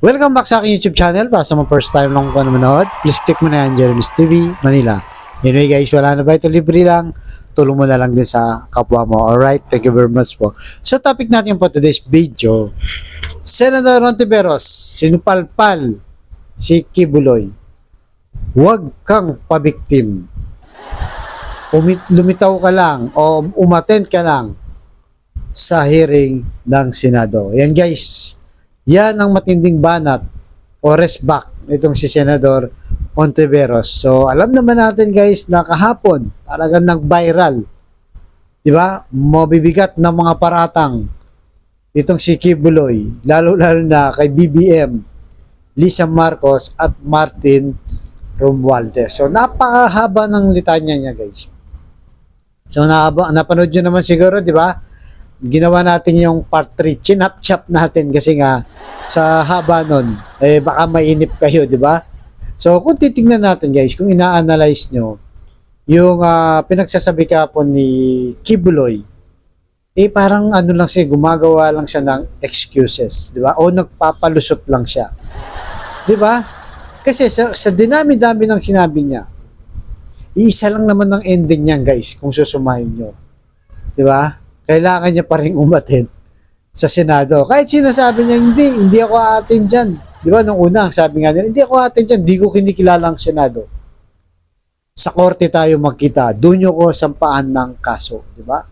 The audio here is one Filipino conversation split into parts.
Welcome back sa aking YouTube channel. Para sa mga first time lang po manood, please click mo na yan, Jeremy's TV, Manila. Anyway guys, wala na ba ito? Libre lang. Tulong mo na lang din sa kapwa mo. Alright, thank you very much po. So topic natin po today's video, Senador Hontiveros, sinupalpal si Kibuloy. Huwag kang pabiktim. Lumitaw ka lang o umattend ka lang sa hearing ng Senado. Yan guys, yan ang matinding banat o resback itong si Senador Hontiveros. So alam naman natin guys na kahapon talagang nag-viral, di ba? Mabibigat na mga paratang itong si Kibuloy, lalo-lalo na kay BBM, Lisa Marcos at Martin Romualdez. So napakahaba ng litanya niya guys. So napanood nyo naman siguro, di ba? Ginawa natin yung part 3, chinap-chap natin kasi nga sa haba nun, baka mainip kayo, di ba? So kung titingnan natin guys, kung ina-analyze nyo yung pinagsasabi kapon ni Kibuloy, parang ano lang siya, gumagawa lang siya ng excuses, di ba? O nagpapalusot lang siya, di ba? Kasi sa dinami-dami ng sinabi niya, iisa lang naman ng ending niyan guys kung susumahin nyo, di ba? Kailangan niya pa rin umattend sa Senado. Kahit sinasabi niya, hindi ako aattend dyan. Di ba, nung una, sabi nga nila, hindi ako aattend dyan, di ko kinikilala ang Senado. Sa korte tayo magkita, doon nyo ko sampaan ng kaso. Di ba?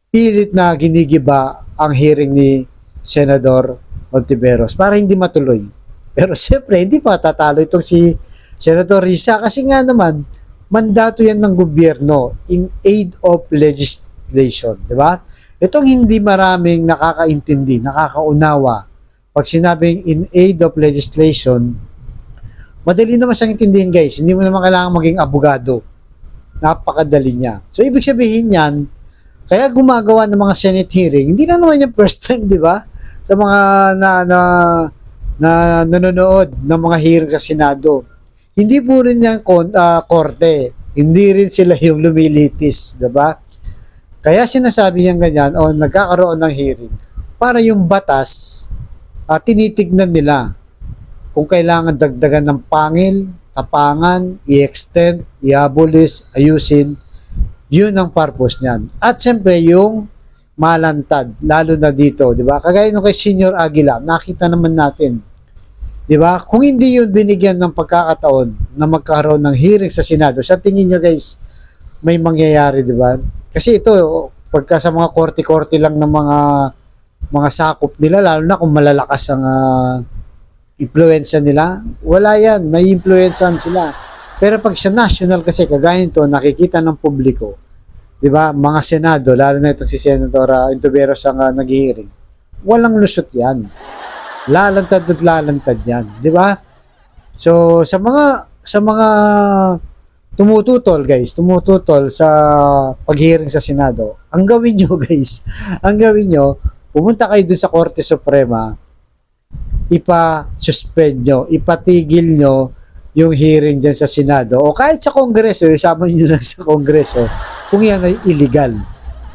Pilit na ginigiba ang hearing ni Senador Hontiveros para hindi matuloy. Pero siyempre, hindi pa tatalo itong si Senator Risa kasi nga naman, mandato yan ng gobyerno in aid of legislation, di ba? Itong hindi maraming nakakaintindi, nakakaunawa. Pag sinabing in aid of legislation, madali naman siyang intindihin guys. Hindi mo naman kailangan maging abogado. Napakadali niya. So, ibig sabihin yan, kaya gumagawa ng mga Senate hearing, hindi lang naman yung first time, di ba? Sa mga nanonood ng mga hearing sa Senado. Hindi po rin yan korte. Hindi rin sila yung lumilitis, di ba? Kaya sinasabi niyang ganyan o nagkakaroon ng hearing para yung batas tinitignan nila kung kailangan dagdagan ng pangil, tapangan, i-extend, i-abolish, ayusin. Yun ang purpose niyan. At siyempre yung malantad, lalo na dito, di ba? Kagaya nung kay Senior Aguila, nakita naman natin, di ba? Kung hindi yun binigyan ng pagkakataon na magkaroon ng hearing sa Senado, sa tingin nyo guys, may mangyayari, di ba? Kasi ito, pagka sa mga korte-korte lang ng mga sakop nila, lalo na kung malalakas ang impluensya nila, wala yan, may impluensyahan sila. Pero pag sa national kasi, kagaya nito, nakikita ng publiko, di ba, mga Senado, lalo na itong si Senator Hontiveros ang nag-hearing, walang lusot yan. Lalantad at lalantad yan, di ba? So, sa mga tumututol sa pag-hearing sa Senado, ang gawin nyo guys, pumunta kayo dun sa Korte Suprema, ipa-suspend nyo, ipatigil nyo yung hearing dyan sa Senado, o kahit sa Kongreso, isama nyo lang sa Kongreso, kung yan ay illegal.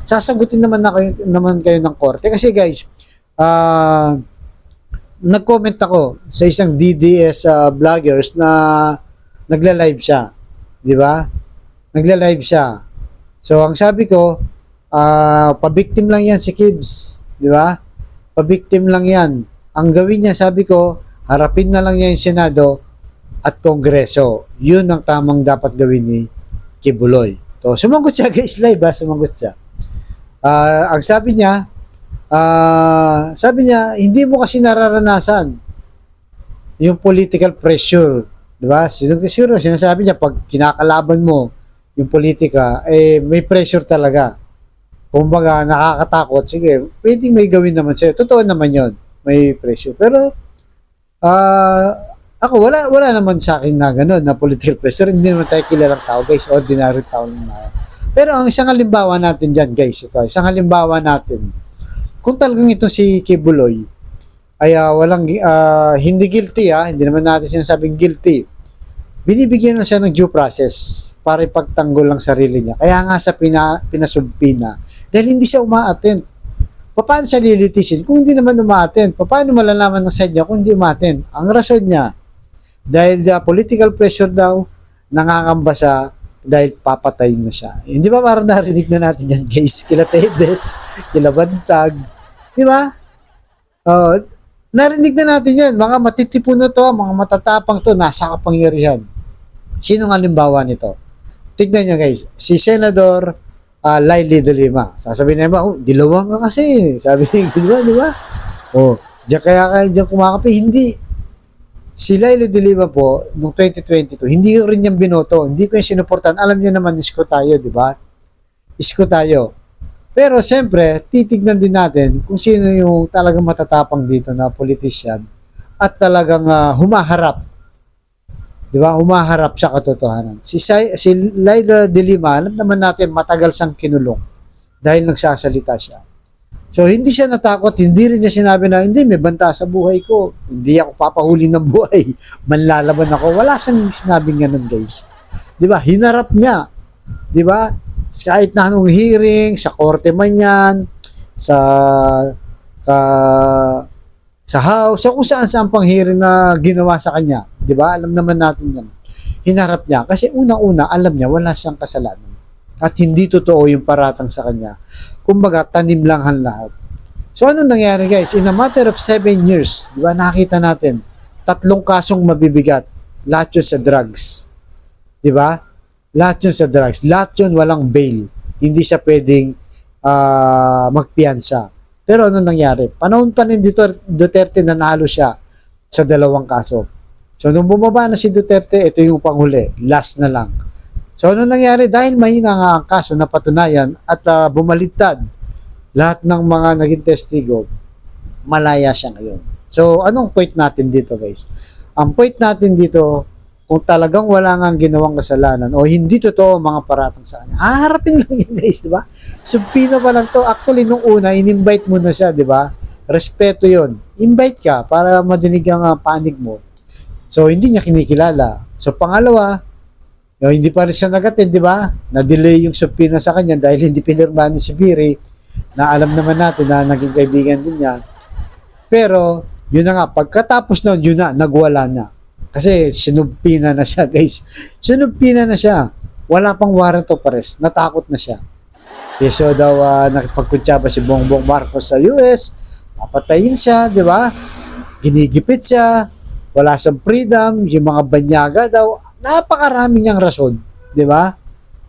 Sasagutin naman kayo ng Korte. Kasi guys, nag-comment ako sa isang DDS vloggers na nagla-live siya. Di ba? Nagla-live siya. So, ang sabi ko, pabiktim lang yan si Kibs. Di ba? Pabiktim lang yan. Ang gawin niya, sabi ko, harapin na lang niya yung Senado at Kongreso. Yun ang tamang dapat gawin ni Kibuloy. So, sumagot siya guys, live ha? Sumagot siya. Ang sabi niya, hindi mo kasi nararanasan yung political pressure. Diba? Siguro, sinasabi niya, pag kinakalaban mo yung politika, may pressure talaga. Kumbaga, nakakatakot. Sige, pwedeng may gawin naman sa'yo. Totoo naman yon, may pressure. Pero, ako, wala naman sa akin na gano'n, na political pressure. Hindi naman tayo kilalang tao, guys. Ordinary tao naman. Pero, ang isang halimbawa natin dyan, guys, ito, isang halimbawa natin, kung talagang ito si Kibuloy, ay hindi guilty, hindi naman natin sinasabing guilty, binibigyan na siya ng due process para ipagtanggol lang sarili niya. Kaya nga sa pinasubpina, dahil hindi siya uma-attend. Paano siya lilitisin kung hindi naman umaten? Paano malalaman ng side niya kung hindi umaten? Ang rason niya, dahil political pressure daw, nangangamba siya dahil papatayin na siya. Hindi ba parang narinig na natin yan, guys? Kila Tebes, kila Bantag, di ba? Uh, Narinig na natin yan. Mga matitipon na to, mga matatapang to, nasa kapangyarihan. Sinong halimbawa nito? Tignan nyo, guys. Si Senador Laili de Lima. Sasabihin na ba, dilawang ka kasi. Sabi niya, di ba? Diyan kaya diyan kumakape. Hindi. Si Laili de Lima po, noong 2022, hindi ko rin niyang binoto. Hindi ko yung sinuportan. Alam niyo naman, isko tayo, di ba? Isko tayo. Pero siyempre, titignan din natin kung sino yung talagang matatapang dito na politician at talagang humaharap. Di ba? Humaharap sa katotohanan. Si Laila de Lima, alam naman natin matagal siyang kinulong dahil nagsasalita siya. So, hindi siya natakot. Hindi rin niya sinabi na, hindi, may banta sa buhay ko. Hindi ako papahuli ng buhay. Manlalaban ako. Wala siyang sinabing ganun, guys. Di ba? Hinarap niya. Di ba? Kahit na anong hearing, sa korte man yan, sa house, so kung saan pang hearing na ginawa sa kanya. Di ba? Alam naman natin yan. Hinarap niya. Kasi unang-una, alam niya, wala siyang kasalanan. At hindi totoo yung paratang sa kanya. Kumbaga, tanim lang ang lahat. So, anong nangyari, guys? In a matter of 7 years, di ba, nakita natin, 3 kasong mabibigat. Lahat yun sa drugs. Di ba? Lahat yun sa drugs. Lahat yun walang bail. Hindi siya pwedeng magpiyansa. Pero ano nangyari? Panahon pa ni Duterte nanalo siya sa 2 kaso. So, nung bumaba na si Duterte, ito yung panghuli. Last na lang. So, ano nangyari? Dahil mahina nga ang kaso na patunayan at bumaliktad lahat ng mga naging testigo, malaya siya ngayon. So, anong point natin dito, guys? Ang point natin dito, kung talagang wala nga ginawang kasalanan o hindi totoo mga paratang sa kanya, haharapin lang yun, guys, di ba? Subpina pa lang to. Actually, nung una, in-invite mo na siya, di ba? Respeto yon. Invite ka para madinig ang panig mo. So, hindi niya kinikilala. So, pangalawa, hindi pa rin siya nag-attend, di ba? Na-delay yung subpina sa kanya dahil hindi pinirmahan ni si Biri na alam naman natin na naging kaibigan din niya. Pero, yun na nga, pagkatapos nun, yun na, nagwala na. Kasi sinubpina na siya, guys. Sinubpina na siya. Wala pang warrant of arrest. Natakot na siya. So daw, nakipagkuntsaba si Bongbong Marcos sa US, papatayin siya, di ba? Ginigipit siya, wala siyang freedom, yung mga banyaga daw, napakarami niyang rason, di ba?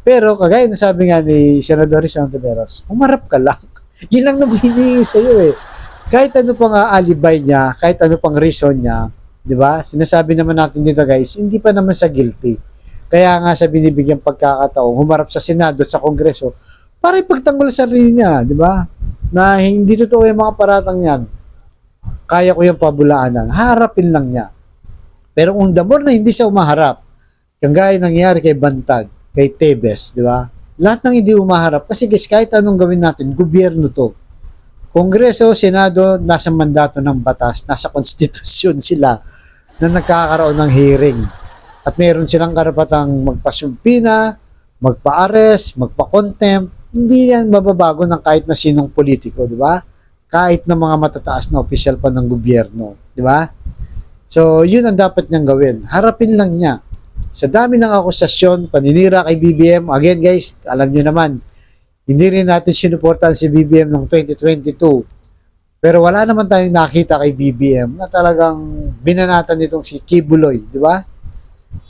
Pero kagaya na sabi nga ni Senador Santiveros, umarap ka lang. Yun lang naman hinihingi sa'yo eh. Kahit ano pang alibay niya, kahit ano pang reason niya, di ba? Sinasabi naman natin dito, guys, hindi pa naman sa guilty. Kaya nga siya binibigyan pagkakataong humarap sa Senado at sa Kongreso para ipagtanggol sa sarili niya, di ba? Na hindi totoo yung mga paratang yan. Kaya ko yung pabulaanan. Harapin lang niya. Pero kung the more na hindi siya umaharap, kung gaya nangyari kay Bantag, kay Tebes, di ba? Lahat ng hindi umaharap. Kasi guys, kahit anong gawin natin, gobyerno to. Kongreso, Senado, nasa mandato ng batas, nasa konstitusyon sila na nagkakaroon ng hearing. At meron silang karapatang magpasumpina, magpa-arrest, magpa-contempt. Hindi yan mababago ng kahit na sinong politiko, di ba? Kahit na mga matataas na opisyal pa ng gobyerno, di ba? So, yun ang dapat niyang gawin. Harapin lang niya. Sa dami ng akusasyon, paninira kay BBM, again guys, alam niyo naman, hindi rin natin sinuportahan si BBM noong 2022. Pero wala naman tayong nakita kay BBM na talagang binanatan nitong si Kibuloy, di ba?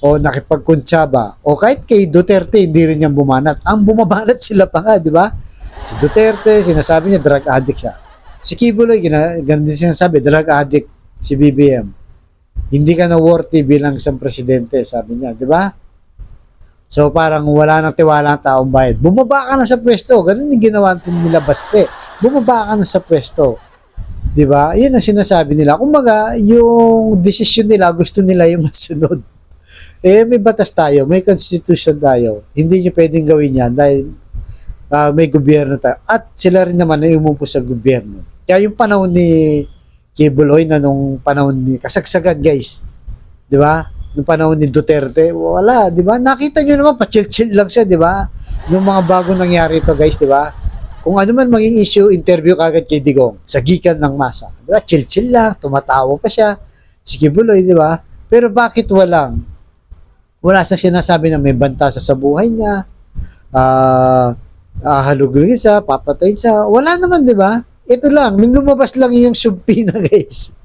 O nakipagkuntsaba. O kahit kay Duterte, hindi rin niyang bumanat. Ang bumabanat sila pa nga, di ba? Si Duterte, sinasabi niya, drug addict siya. Si Kibuloy, ganun din sinasabi, drug addict si BBM. Hindi ka na worthy bilang isang presidente, sabi niya, di ba? So parang wala nang tiwala ang taong bayan. Bumaba ka na sa pwesto. Ganun yung ginawa nila Baste. Bumaba ka na sa pwesto. Di ba? Yun ang sinasabi nila. Kumbaga, yung desisyon nila, gusto nila yung masunod. May batas tayo, may constitution tayo. Hindi nyo pwedeng gawin yan dahil may gobyerno tayo. At sila rin naman ay umupo sa gobyerno. Kaya yung panahon ni Kibuloy na nung panahon ni kasagsagan, guys. Di ba? Nung panahon ni Duterte, wala, di ba? Nakita nyo naman, pa-chill-chill lang siya, di ba? Nung mga bago nangyari ito, guys, di ba? kung ano man maging issue, interview kagad kay Digong sa gikan ng masa. Di ba? Chill-chill lang, tumatawa pa siya. Si Kibuloy, di ba? Pero bakit wala sa sinasabi na may banta sa buhay niya, halugugin siya, papatayin siya. Wala naman, di ba? Ito lang, nung lumabas lang yung subpina, guys.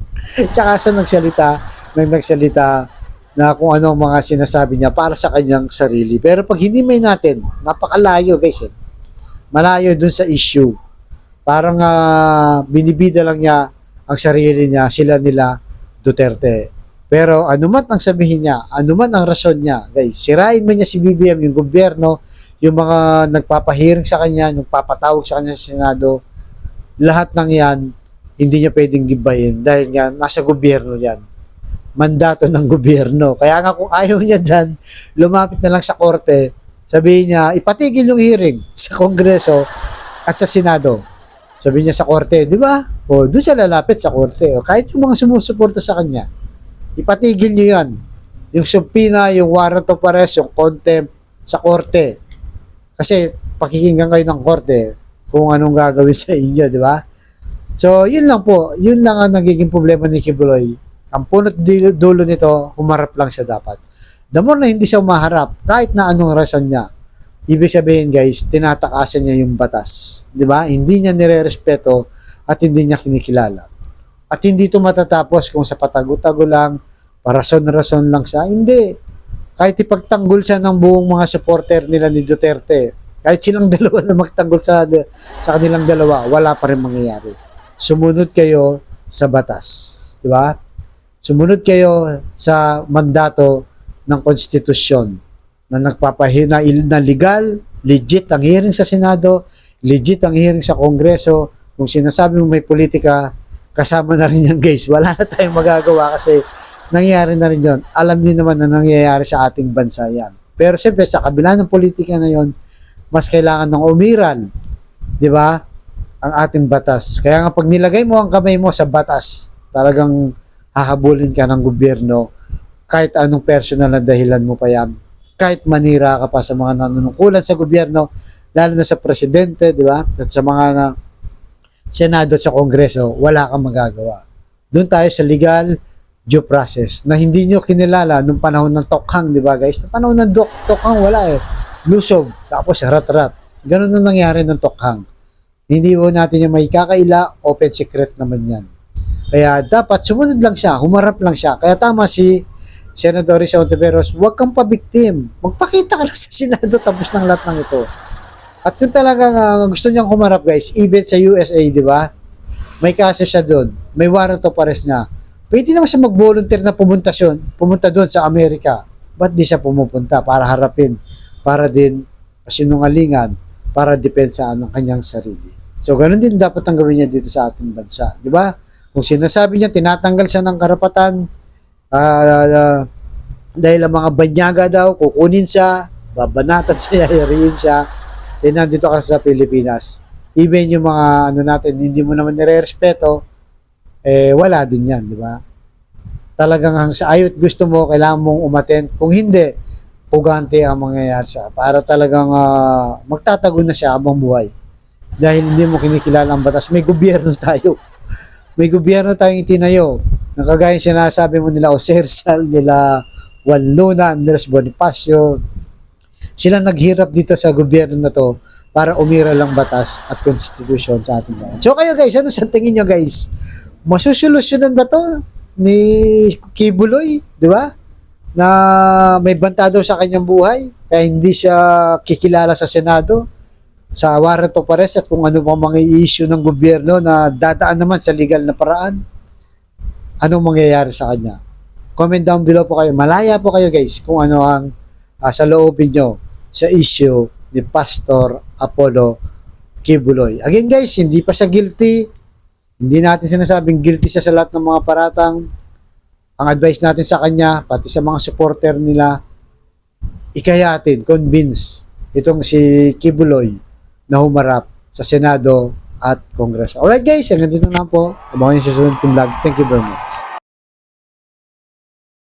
Tsaka siya nagsalita na kung ano ang mga sinasabi niya para sa kanyang sarili. Pero pag hindi may natin, napakalayo, guys. Malayo dun sa issue. Parang binibida lang niya ang sarili niya, sila nila Duterte. Pero anuman ang sabihin niya, anuman ang rason niya, guys, sirain man niya si BBM, yung gobyerno, yung mga nagpapahiring sa kanya, nagpapatawag sa kanya sa Senado, lahat ng yan, hindi niya pwedeng gibayin dahil nga nasa gobyerno yan. Mandato ng gobyerno. Kaya nga kung ayaw niya dyan, lumapit na lang sa korte, sabihin niya, ipatigil yung hearing sa Kongreso at sa Senado. Sabihin niya sa korte, di ba? O, doon siya lalapit sa korte. O, kahit yung mga sumusuporta sa kanya, ipatigil niyo yan. Yung subpoena, yung warrant of arrest, yung contempt sa korte. Kasi pakikinggan kayo ng korte kung anong gagawin sa inyo, di ba? So, yun lang po. Yun lang ang nagiging problema ni Kibuloy. Ang punot dulo nito, humarap lang siya dapat. The more na hindi siya umaharap, kahit na anong rason niya, ibig sabihin guys, tinatakasan niya yung batas. Di ba? Hindi niya nire-respeto at hindi niya kinikilala. At hindi ito matatapos kung sa patago-tago lang, parason-rason lang siya. Hindi. Kahit ipagtanggol siya ng buong mga supporter nila ni Duterte, kahit silang dalawa na magtanggol sa kanilang dalawa, wala pa rin mangyayari. Sumunod kayo sa batas. Di ba? Sumunod kayo sa mandato ng konstitusyon na nagpapahina na legal, legit ang hearing sa Senado, legit ang hearing sa Kongreso. Kung sinasabi mo may politika, kasama na rin yan guys. Wala na tayong magagawa kasi nangyayari na rin yun. Alam niyo naman na nangyayari sa ating bansa yan. Pero siyempre sa kabila ng politika na yun, mas kailangan ng umiral, di ba? Ang ating batas. Kaya nga pag nilagay mo ang kamay mo sa batas, talagang hahabulin ka ng gobyerno kahit anong personal na dahilan mo pa yan. Kahit manira ka pa sa mga nanunungkulan sa gobyerno, lalo na sa presidente, di ba? At sa mga Senado sa Kongreso, wala kang magagawa. Doon tayo sa legal due process na hindi nyo kinilala nung panahon ng Tokhang, di ba guys? Nung panahon ng Tokhang, wala eh. Lusob, tapos rat-rat. Ganun na nangyari ng Tokhang. Hindi po natin yung may kakaila, open secret naman yan. Kaya dapat sumunod lang siya, humarap lang siya. Kaya tama si Senador Risa Hontiveros, huwag kang pabiktim. Magpakita ka lang sa Senado tapos ng lahat ng ito. At kung talagang gusto niyang humarap guys, even sa USA, di ba? May kaso siya doon, may warrant of arrest niya. Pwede naman siya mag-volunteer na pumunta doon sa Amerika. Ba't di siya pumupunta para harapin, para din pasinungalingan, para depensaan ng kanyang sarili. So, ganun din dapat ang gawin niya dito sa ating bansa. Di ba? Kung sinasabi niya, tinatanggal siya ng karapatan, dahil ang mga banyaga daw, kukunin siya, babanatan siya, yariin siya, nandito ka sa Pilipinas. Even yung mga natin, hindi mo naman nire-respeto, wala din yan, di ba? Talagang sa ayot gusto mo, kailangan mong umattend. Kung hindi, pugante ang mangyayari siya. Para talagang magtatago na siya habang buhay. Dahil hindi mo kinikilala ang batas. May gobyerno tayo. May gobyerno tayong itinayo. Nakagaya sinasabi mo nila Jose Rizal, nila Juan Luna, Andres Bonifacio. Sila naghirap dito sa gobyerno na to para umira lang batas at konstitusyon sa ating bayan. So kayo guys, ano sa tingin nyo guys? Masusolusyonan ba to ni Kibuloy, di ba? Na may banta daw sa kanyang buhay, kaya hindi siya kikilala sa Senado, sa warrant of arrest at kung ano pa mga issue ng gobyerno na dadaan naman sa legal na paraan. Anong mangyayari sa kanya? Comment down below po kayo. Malaya po kayo guys kung ano ang sa loobin nyo sa issue ni Pastor Apollo Kibuloy. Again guys, hindi pa siya guilty. Hindi natin sinasabing guilty siya sa lahat ng mga paratang. Ang advice natin sa kanya, pati sa mga supporter nila, ikayatin, convince itong si Kibuloy na humarap sa Senado at Kongreso. Alright guys, hanggang dito na po. Abangan niyo sa susunod kong vlog. Thank you very much.